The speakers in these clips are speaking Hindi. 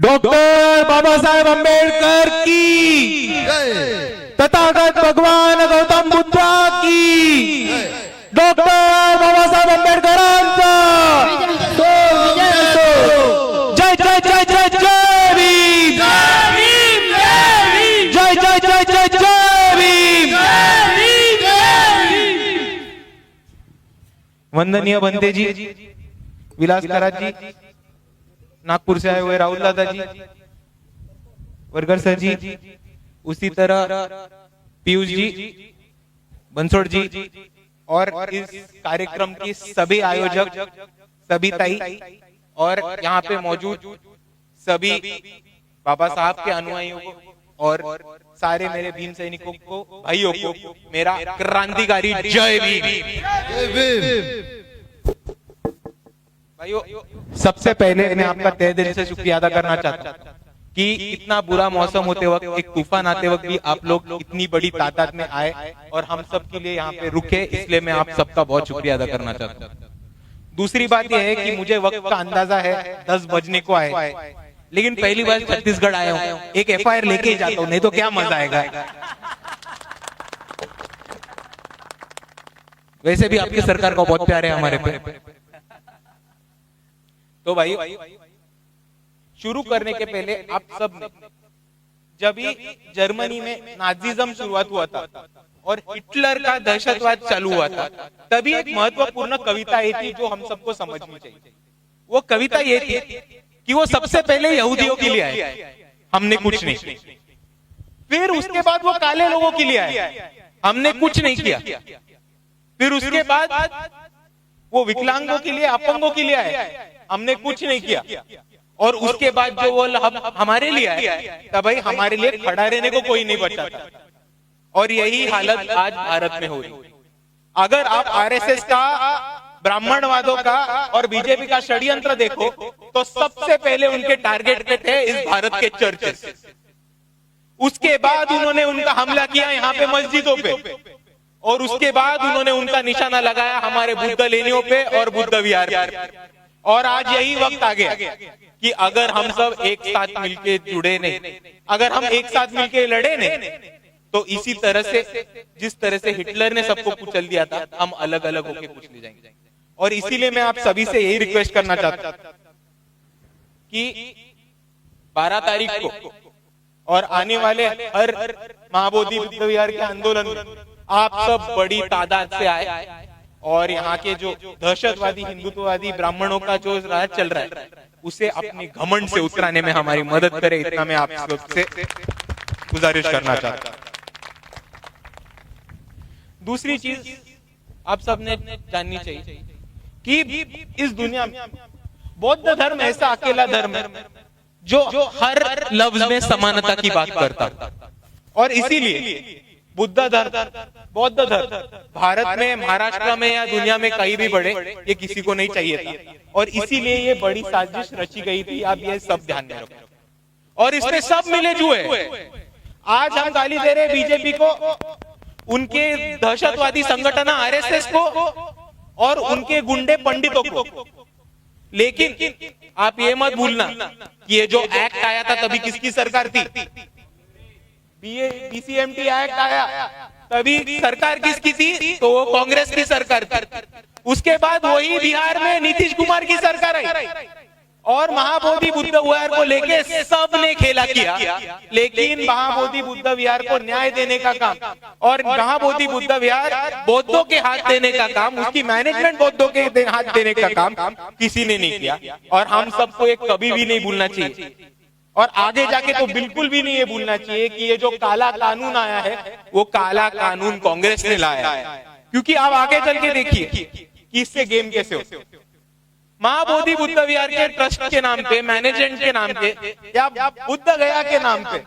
डॉक्टर बाबा साहेब अंबेडकर की, तथागत भगवान गौतम बुद्ध की, डॉक्टर बाबा साहेब आंबेडकरांचा जय जय जय जय जय भीम, जय जय जय जय जय भीम। वंदनीय बनते जी, विलास करात जी, नागपुर से आए हुए राहुल दादा जी, वर्गर सर जी, उसी तरह पीयूष जी, बंसोड़ जी और इस कार्यक्रम की सभी आयोजक, सभी ताई और यहाँ पे मौजूद सभी बाबा साहब के अनुयायियों को और सारे मेरे भीम सैनिकों को, भाइयों को मेरा क्रांतिकारी जय भीम। भाइयों, सबसे पहले मैं आपका तहे दिल से शुक्रिया अदा करना चाहता हूँ कि इतना बुरा मौसम होते वक्त, एक तूफान आते वक्त भी आप लोग इतनी बड़ी तादाद में आए और हम सब के लिए यहाँ पे रुके, इसलिए मैं आप सबका बहुत शुक्रिया अदा करना चाहता हूँ। दूसरी बात यह है कि मुझे वक्त का अंदाजा है 10 बजने को आए, लेकिन पहली बार छत्तीसगढ़ आया हूँ, एक FIR लेके ही जाता हूँ, नहीं तो क्या मजा आएगा। वैसे भी आपकी सरकार को बहुत प्यार है हमारे पे। तो भाई, शुरू करने के पहले आप सब ने, जब जर्मनी में नाजिज्म शुरुआत हुआ था और हिटलर का दहशतवाद चालू हुआ था, तभी एक महत्वपूर्ण कविता आई थी जो हम सबको समझनी चाहिए। वो कविता ये थी कि वो सबसे पहले यहूदियों के लिए आए, हमने कुछ नहीं। फिर उसके बाद वो काले लोगों के लिए आए, हमने कुछ नहीं किया। फिर उसके बाद वो विकलांगों के लिए, अपंगों के लिए आए, हमने कुछ नहीं किया। और उसके बाद जो वो हमारे लिए आए, तब भाई हमारे लिए खड़ा रहने को कोई नहीं बचा था। और यही हालत आज भारत में हो रही। अगर आप RSS का, ब्राह्मणवादों का और बीजेपी का षड्यंत्र देखो, तो सबसे पहले उनके टारगेट पे थे इस भारत के चर्चेस। उसके बाद उन्होंने उनका हमला किया यहाँ पे मस्जिदों पे, और उसके बाद उन्होंने उनका निशाना लगाया हमारे बुद्ध लेनियों पे और बुद्ध विहार पे। और आज यही वक्त आ गया कि अगर हम सब एक साथ मिलके जुड़े नहीं, अगर हम एक साथ मिलके लड़े नहीं, तो इसी तरह से, जिस तरह से हिटलर ने सबको कुचल दिया था, हम अलग अलग होके कुचले जाएंगे। और इसीलिए मैं आप सभी से यही रिक्वेस्ट करना चाहता हूं कि 12 तारीख को और आने वाले हर महाबोधि बुद्ध विहार के आंदोलन में आप सब बड़ी तादाद से आए और यहाँ के जो दहशतवादी, हिंदुत्ववादी ब्राह्मणों का जो राज चल रहा है, उसे अपने घमंड से उतराने में हमारी मदद करे, इतना मैं आप सबसे गुजारिश करना चाहता हूं। दूसरी चीज आप सबने जाननी चाहिए कि इस दुनिया में बौद्ध धर्म ऐसा अकेला धर्म है जो हर लफ्ज में समानता की बात करता, और इसीलिए बुद्ध धर्म, बौद्ध धर्म भारत में, महाराष्ट्र में या दुनिया में कहीं भी बढ़े, ये किसी को नहीं चाहिए था। और इसीलिए ये बड़ी साजिश रची गई थी, आप ये सब ध्यान में रखो। और इसमें सब मिले जुए। आज हम गाली दे रहे बीजेपी को, उनके दहशतवादी संगठन RSS को और उनके गुंडे पंडितों को, लेकिन आप ये मत भूलना कि ये जो एक्ट आया था तभी किसकी सरकार थी? BCMT एक्ट आया तभी सरकार किसकी थी? तो वो कांग्रेस की सरकार थी। उसके बाद वही बिहार में नीतीश कुमार की सरकार आई और महाबोधि बुद्ध विहार को लेके सबने खेला किया, लेकिन महाबोधि बुद्ध विहार को न्याय देने का काम और महाबोधि बुद्ध विहार बौद्धों के हाथ देने का काम, उसकी मैनेजमेंट बौद्धों के हाथ देने का काम किसी ने नहीं किया। और हम सबको एक कभी भी नहीं भूलना चाहिए, और आगे जाके तो बिल्कुल भी नहीं ये भूलना चाहिए कि ये जो काला कानून आया है, वो काला कानून कांग्रेस ने लाया है। क्योंकि आप आगे चल के देखिए कि इससे गेम कैसे हो। महाबोधि बुद्ध विहार के ट्रस्ट के नाम पे, मैनेजमेंट के नाम पे या बुद्ध गया के नाम पे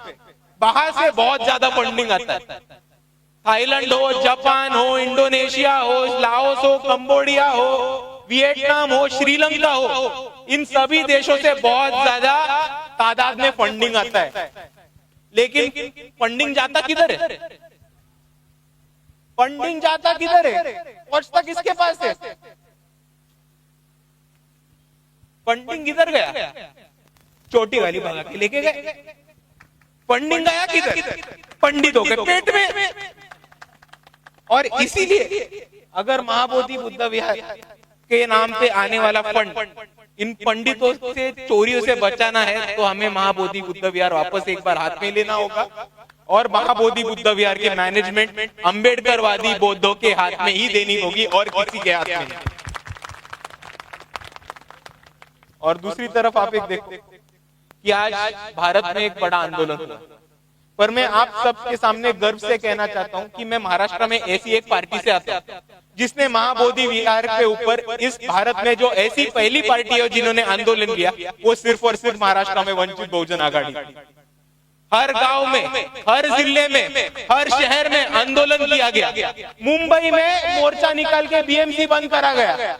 बाहर से बहुत ज्यादा फंडिंग आता है। थाईलैंड हो, जापान हो, इंडोनेशिया हो, लाओस हो, कंबोडिया हो, वियतनाम हो, श्रीलंका हो, इन सभी देशों से बहुत ज्यादा तादाद में फंडिंग आता है। लेकिन फंडिंग जाता किधर है? फंडिंग जाता किधर है? पहुंचता किसके पास है? फंडिंग किधर गया? चोटी वाली भगा के लेके गए। फंडिंग आया किधर? पंडितों के पेट में। और इसीलिए अगर महाबोधि बुद्ध विहार के नाम पे आने वाला फंड इन पंडितों से, चोरियों से बचाना है, तो हमें महाबोधि बुद्ध विहार वापस एक बार हाथ में लेना होगा और महाबोधि बुद्ध विहार की मैनेजमेंट अंबेडकरवादी बौद्धों के हाथ में ही देनी होगी और किसी के हाथ में नहीं। और दूसरी तरफ आप एक देखो कि आज भारत में एक बड़ा आंदोलन हुआ, पर मैं आप सबके सामने गर्व से कहना चाहता हूं कि मैं महाराष्ट्र में ऐसी एक पार्टी से आता हूं जिसने महाबोधि विहार के ऊपर इस भारत में जो ऐसी पहली पार्टी है जिन्होंने आंदोलन किया, वो सिर्फ और सिर्फ महाराष्ट्र में वंचित बहुजन आघाड़ी। हर गांव में, हर जिले में, हर शहर में आंदोलन किया गया। मुंबई में मोर्चा निकाल के बीएमसी बंद करा गया,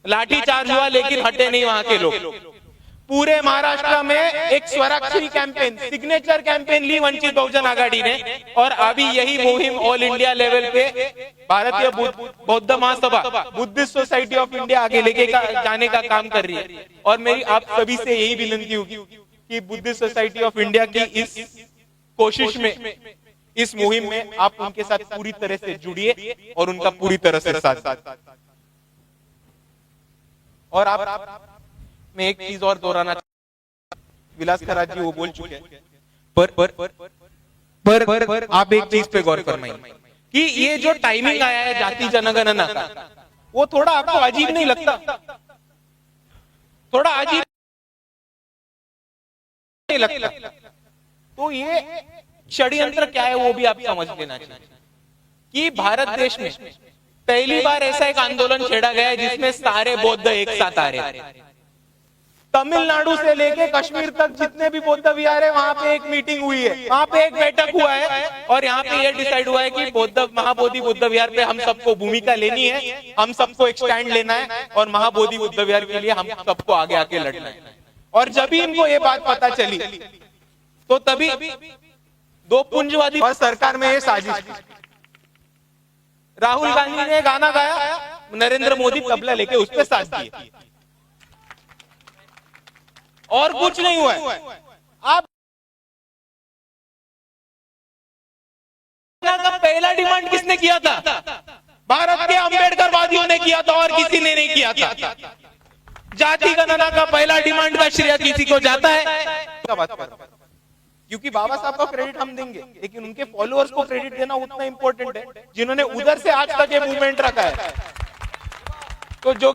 लाठीचार्ज हुआ, लेकिन हटे नहीं वहां के लोग। पूरे महाराष्ट्र में एक स्वराक्षरी कैंपेन, सिग्नेचर कैंपेन ली वंचित बहुजन आघाड़ी ने, और अभी यही मुहिम ऑल इंडिया लेवल पे भारतीय बौद्ध महासभा, बुद्धिस्ट सोसाइटी ऑफ इंडिया आगे लेके जाने का काम कर रही है। और मेरी आप सभी से यही विनती होगी कि बुद्धिस्ट सोसाइटी ऑफ इंडिया की इस कोशिश में, इस मुहिम में आप उनके साथ पूरी तरह से जुड़िए और उनका पूरी तरह से साथ। और आप मैं एक चीज और दोहराना, विलास खराज जी वो बोल चुके हैं, पर आप एक चीज पे गौर फरमाइए कि ये जो टाइमिंग आया है जाति जनगणना का, वो थोड़ा आपको अजीब नहीं लगता? थोड़ा अजीब नहीं लगता? तो ये षड्यंत्र क्या है वो भी आप समझ लेना चाहिए कि भारत देश में पहली बार ऐसा एक आंदोलन छेड़ा गया है जिसमें सारे बौद्ध एक साथ आ रहे हैं। तमिलनाडु से लेके कश्मीर तक जितने भी बौद्ध विहार है, वहां पे एक मीटिंग हुई है, वहां पे एक बैठक हुआ है, और यहाँ पे ये डिसाइड हुआ है कि बौद्ध महाबोधि बुद्ध विहार पे हम सबको भूमिका लेनी है, हम सबको एक स्टैंड लेना है, और महाबोधि बुद्ध विहार के लिए हम सबको आगे आके लड़ना है। और जब भी इनको ये बात पता चली, तो तभी दो पुंजवादी और सरकार में ये साजिश, राहुल गांधी ने गाना गाया, नरेंद्र मोदी तबला लेके उस पर साथ दिए, और कुछ नहीं हुआ है। आप का पहला डिमांड किसने किया था? भारत के अंबेडकरवादियों ने किया था, और किसी ने नहीं किया था। जाति गणना का पहला डिमांड का श्रेय किसी को जाता है? क्योंकि बाबा साहब का क्रेडिट हम देंगे, लेकिन उनके फॉलोअर्स को क्रेडिट देना उतना इंपॉर्टेंट है जिन्होंने उधर से आज तक ये मूवमेंट रखा है। तो जो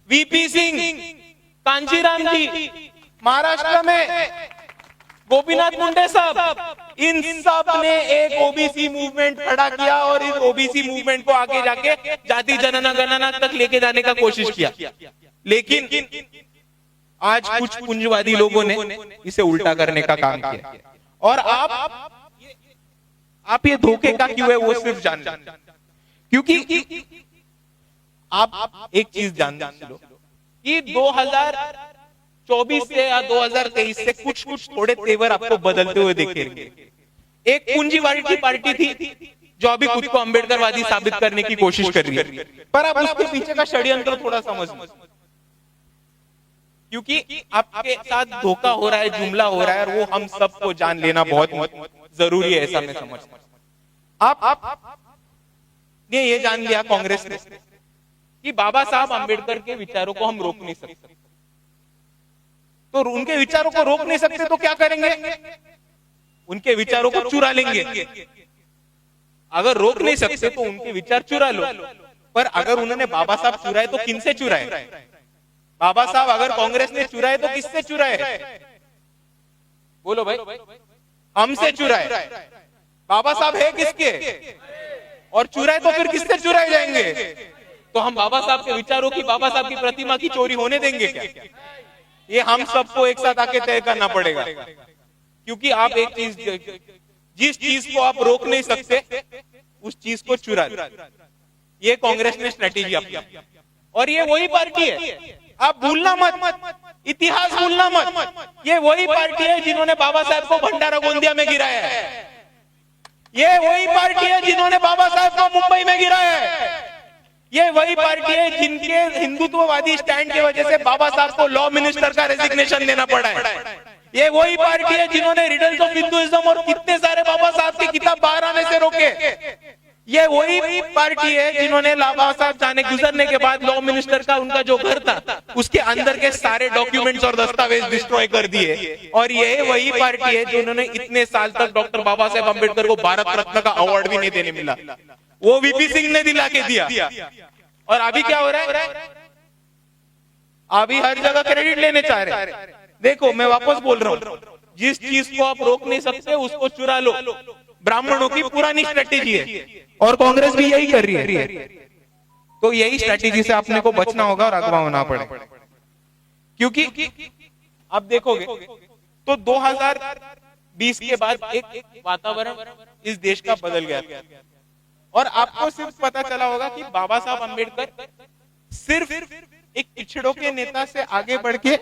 वीपी सिंह, कांचीराम जी, महाराष्ट्र में गोपीनाथ मुंडे साहब, इन सब ने एक ओबीसी मूवमेंट खड़ा किया, और इस ओबीसी मूवमेंट को आगे जाके जाति जनगणना तक लेके जाने का कोशिश किया। लेकिन आज कुछ पुंजवादी लोगों ने इसे उल्टा करने का काम किया, और आप ये धोखे का क्यों है वो सिर्फ जान लें। क्योंकि आप एक चीज जान लो कि 2024 से या 2023 से कुछ थोड़े तेवर आपको बदलते हुए दिखेंगे। एक पूंजीवादी पार्टी थी जो अभी खुद को अंबेडकरवादी साबित करने की कोशिश कर रही है, पर आप उसके पीछे का षड्यंत्र थोड़ा समझ लो, क्योंकि आपके साथ धोखा हो रहा है, जुमला हो रहा है, और वो हम सबको जान लेना बहुत जरूरी है, ऐसा मैं समझता हूं। आप ने ये जान लिया कांग्रेस ने कि बाबा साहब अंबेडकर के विचारों को हम रोक नहीं सकते, तो उनके विचारों को रोक नहीं सकते तो क्या करेंगे? उनके विचारों को चुरा लेंगे। अगर रोक नहीं सकते तो उनके विचार चुरा लो, पर अगर उन्होंने बाबा साहब चुराए तो किन से चुराए? बाबा साहब अगर कांग्रेस ने चुराए तो किससे चुराए? बोलो भाई, हमसे चुराए। बाबा साहब है किसके? और चुराए तो फिर किससे चुराए जाएंगे? तो हम बाबा साहब के विचारों की, बाबा साहब की प्रतिमा की चोरी होने देंगे क्या? ये हम सबको एक साथ आके तय करना पड़ेगा, क्योंकि आप एक चीज, जिस चीज को आप रोक नहीं सकते उस चीज को चुरा, ये कांग्रेस ने स्ट्रेटेजी अपनी, और ये वही पार्टी है, आप भूलना मत, इतिहास भूलना मत, ये वही पार्टी है जिन्होंने बाबा साहब को भंडारा गोंदिया में गिराया है, ये वही पार्टी है जिन्होंने बाबा साहब को मुंबई में गिराया है, ये वही पार्टी है जिनके हिंदुत्ववादी स्टैंड की वजह से बाबा साहब को लॉ मिनिस्टर का रेजिग्नेशन देना पड़ा है। ये वही पार्टी है जिन्होंने रिडल्स ऑफ हिंदुइज्म और कितने सारे बाबा साहब की किताब बाहर आने से रोके। ये वही पार्टी है जिन्होंने बाबा साहब जाने गुजरने के बाद लॉ मिनिस्टर का उनका जो घर था उसके अंदर के सारे डॉक्यूमेंट्स और दस्तावेज डिस्ट्रॉय कर दिए। और ये वही पार्टी है जिन्होंने इतने साल तक डॉक्टर बाबा साहेब अम्बेडकर को भारत रत्न का अवार्ड भी नहीं देने मिला, वो वीपी सिंह ने दिला के दिया। और अभी क्या हो रहा है, अभी हर जगह क्रेडिट लेने चाह रहे हैं। देखो मैं वापस बोल रहा हूँ, जिस चीज को आप रोक नहीं सकते उसको चुरा लो, ब्राह्मणों की पुरानी स्ट्रेटेजी है और कांग्रेस भी यही कर रही है। तो यही स्ट्रेटेजी से अपने को बचना होगा और अगवा होना पड़े, क्योंकि आप देखोगे तो 2020 के बाद एक वातावरण इस देश का बदल गया और आपको सिर्फ पता चला होगा कि बाबा साहब अम्बेडकर सिर्फ एक पिछड़ों के नेता से आगे बढ़ के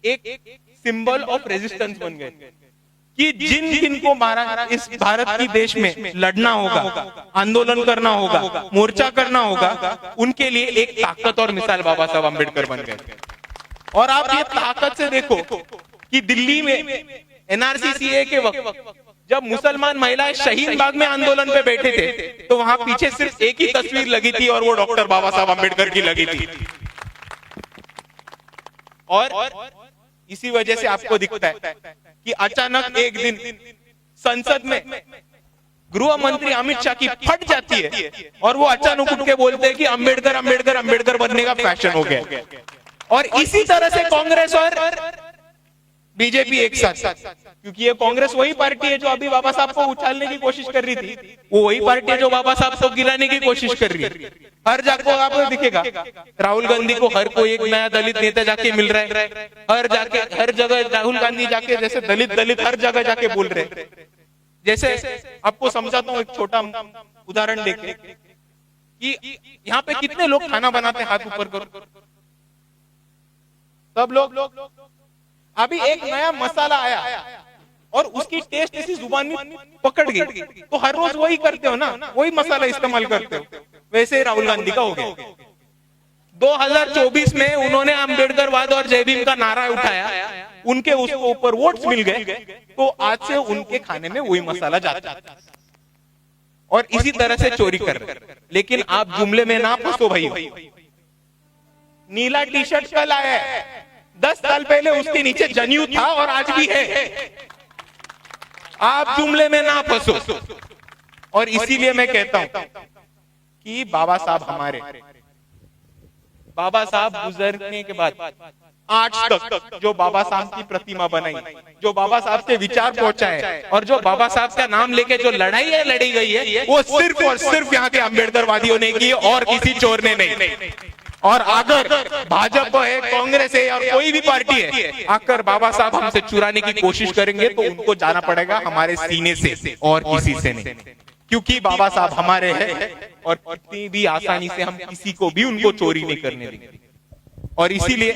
एक सिंबल ऑफ रेजिस्टेंस बन गए कि जिन जिन को मारा इस भारत की देश में लड़ना होगा, आंदोलन करना होगा, मोर्चा करना होगा, उनके लिए एक ताकत और मिसाल बाबा साहब अम्बेडकर बन गए। और आप ये ताकत से देखो कि दिल्ली में एनआरसी सीए के वक्त जब मुसलमान महिलाएं शहीद बाग में आंदोलन पे बैठे थे तो वहां पीछे सिर्फ एक ही तस्वीर लगी थी और वो डॉक्टर बाबा साहब अम्बेडकर की लगी थी। और इसी वजह से आपको दिखता है कि अचानक एक दिन संसद में गृह मंत्री अमित शाह की फट जाती है और वो अचानक उठ के बोलते हैं कि अम्बेडकर अम्बेडकर अम्बेडकर बनने का फैशन हो गया। और इसी तरह से कांग्रेस और बीजेपी एक साथ, क्योंकि ये कांग्रेस वही पार्टी है जो अभी बाबा साहब को उछालने की कोशिश कर रही थी, वो वही पार्टी है जो बाबा साहब को गिराने की कोशिश कर रही है। हर जगह आपको दिखेगा राहुल गांधी को हर कोई एक नया दलित नेता जाके मिल रहा है, हर जगह राहुल गांधी जाके जैसे दलित दलित हर जगह जाके बोल रहे हैं। जैसे आपको समझाता हूँ एक छोटा उदाहरण देके कि यहाँ पे कितने लोग खाना बनाते हैं, हाथ ऊपर करो, सब लोग। अभी एक नया मसाला आया और उसकी टेस्ट ऐसी जुबान में पकड़ गई, तो हर रोज वही करते हो ना, वही मसाला इस्तेमाल करते हो। वैसे राहुल गांधी का हो गया। 2024 में उन्होंने अम्बेडकरवाद और जय भीम का नारा उठाया, उनके उसको ऊपर वोट्स मिल गए, तो आज से उनके खाने में वही मसाला जाता है और इसी तरह से चोरी कर रहे। लेकिन आप जुमले में ना फंसो भाई। नीला टी शर्ट कल आया है, 10 साल पहले उसके नीचे जनेऊ था और आज भी है। आप जुमले में ना फंसो। और इसीलिए मैं कहता हूं कि बाबा साहब गुजरने के बाद आज तक जो बाबा साहब की प्रतिमा बनाई, जो बाबा साहब से विचार पहुंचाए और जो बाबा साहब का नाम लेके जो लड़ाई है लड़ी गई है, वो सिर्फ और सिर्फ यहाँ के अम्बेडकरवादियों ने की और किसी चोर ने नहीं। और अगर भाजपा है, कांग्रेस है और कोई भी पार्टी है आकर बाबा साहब हमसे चुराने की कोशिश करेंगे तो उनको जाना पड़ेगा हमारे सीने से और किसी से नहीं, क्योंकि बाबा साहब हमारे हैं और कितनी भी आसानी से हम किसी को भी उनको चोरी नहीं करने देंगे। और इसीलिए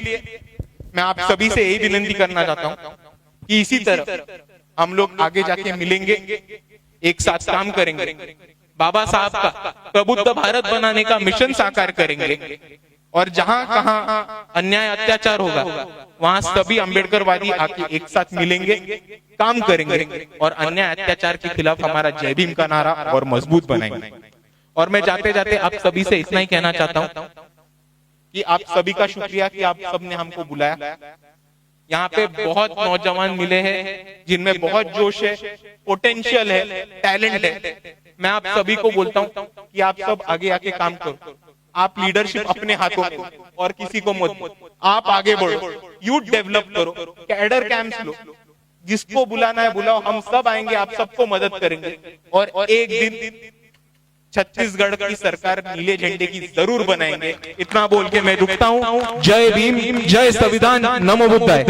मैं आप सभी से यही विनती करना चाहता हूं कि इसी तरह हम लोग आगे जाके मिलेंगे, एक साथ काम करेंगे, बाबा साहब का प्रबुद्ध भारत बनाने का मिशन साकार करेंगे और जहां कहां अन्याय अत्याचार होगा वहां सभी अम्बेडकरवादी आके एक साथ मिलेंगे, काम करेंगे और अन्याय अत्याचार के खिलाफ हमारा जय भीम का नारा और मजबूत बनाएंगे। और मैं जाते जाते आप सभी से इतना ही कहना चाहता हूं कि आप सभी का शुक्रिया कि आप सबने हमको बुलाया। यहाँ पे बहुत नौजवान मिले हैं जिनमें बहुत जोश है, पोटेंशियल है, टैलेंट है। मैं आप सभी को बोलता हूँ कि आप सब आगे आके काम करो। आप लीडरशिप अपने हाथों में और किसी को मत, आप आगे बढ़ो, यूथ डेवलप करो, कैडर कैंप्स लो, जिसको बुलाना है बुलाओ, हम सब आएंगे, आप सबको मदद करेंगे और एक दिन छत्तीसगढ़ की सरकार नीले झंडे की जरूर बनाएंगे। इतना बोल के मैं रुकता हूँ। जय भीम, जय संविधान, नमो बुद्धाय।